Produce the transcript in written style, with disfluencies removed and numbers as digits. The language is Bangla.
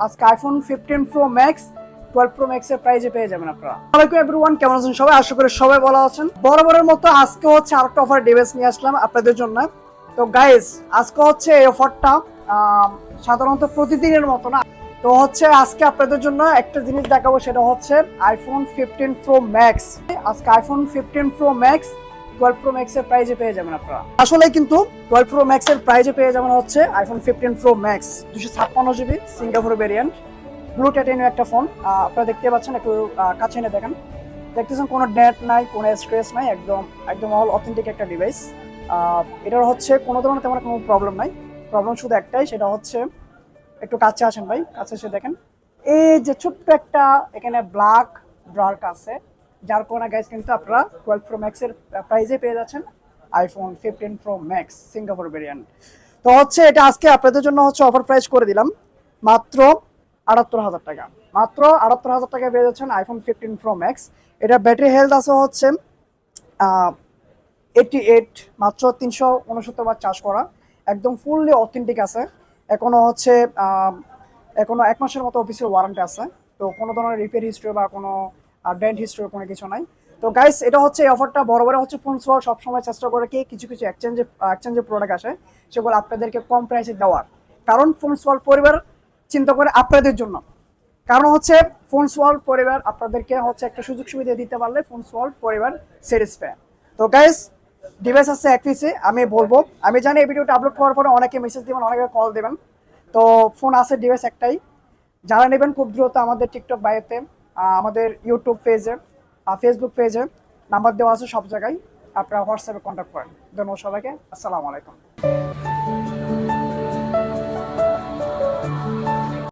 আজকে iPhone 15 pro max 12 pro max এর প্রাইজে পেয়ে যাবেন আপনারা। আসসালামু এভরিওয়ান, কেমন আছেন সবাই? আশা করি সবাই ভালো আছেন। বরাবরের মতো আজকে হচ্ছে আরেকটা অফার ডিভাইস নিয়ে আসলাম আপনাদের জন্য। তো গাইস, আজকে হচ্ছে এই অফারটা সাধারণত প্রতিদিনের মতো না। তো হচ্ছে আজকে আপনাদের জন্য একটা জিনিস দেখাবো, সেটা হচ্ছে আইফোন 15 প্রো ম্যাক্স। আজকে iPhone 15 pro max 12 pro max এর প্রাইজে পেয়ে যাবেন আপনারা। আসলে কিন্তু 12 প্রো ম্যাক্স এর প্রাইজে পেয়ে যাবেন হচ্ছে iPhone 15 pro max 256 GB Singapore variant, blue titanium একটা ফোন। আপনারা দেখতে পাচ্ছেন, একটু কাছে এনে দেখেন। দেখতেছেন কোনো ডেট নাই, কোনো স্ক্র্যাচ নাই, একদম একদম অল অথেন্টিক একটা ডিভাইস। এটার হচ্ছে কোনো ধরনের তেমন কোনো প্রবলেম নাই। প্রবলেম শুধু একটাই, সেটা হচ্ছে একটু কাছে আসেন ভাই, কাছে এসে দেখেন এই যে ছোট্ট একটা এখানে ব্ল্যাক ডার্ক আছে, যার কারণে গাইস কিন্তু আপনারা 12 প্রো ম্যাক্স এর প্রাইজে পেয়ে যাচ্ছেন iPhone 15 pro max Singapore variant. তো হচ্ছে এটা আজকে আপনাদের জন্য হচ্ছে অফার প্রাইস করে দিলাম মাত্র 78,000 টাকা। মাত্র 78,000 টাকায় পেয়ে যাচ্ছেন আইফোন 15 প্রো ম্যাক্স। এটা ব্যাটারি হেলথ আছে হচ্ছে 88, মাত্র 369 বার চার্জ করা, একদম ফুললি অথেন্টিক আছে। এখনো হচ্ছে এখনো 1 মাসের মতো অফিসের ওয়ারেন্টি আছে। তো কোনো ধরনের রিপেয়ার হিস্ট্রি বা কোনো ডেন্ট হিস্ট্রি কোনো কিছু নাই। তো গাইস, এটা হচ্ছে এই অফারটা বড় হচ্ছে ফোন সোয়ার সবসময় চেষ্টা করে কি কিছু কিছু এক্সচেঞ্জের প্রোডাক্ট আসে, সেগুলো আপনাদেরকে কম প্রাইসে দেওয়ার। কারণ ফোন সোয়ার পরিবার চিন্তা করে আপনাদের জন্য। কারণ হচ্ছে ফোন সোয়াল পরিবার আপনাদেরকে হচ্ছে একটা সুযোগ সুবিধা দিতে পারলে ফোন সোয়াল পরিবার স্যাটিসফাই। তো গাইস, ডিভাইস আছে এক পিসে। আমি বলবো, আমি জানি এই ভিডিওটা আপলোড করার পরে অনেকে মেসেজ দিবেন, অনেকে কল দেবেন। তো ফোন আছে, ডিভাইস একটাই। যারা নেবেন খুব দ্রুত আমাদের টিকটক বায়োতে, আমাদের ইউটিউব পেজে, ফেসবুক পেজে নাম্বার দেওয়া আছে সব জায়গায়, আপনারা হোয়াটসঅ্যাপে কন্ট্যাক্ট করেন। ধন্যবাদ সবাইকে, আসসালামু আলাইকুম।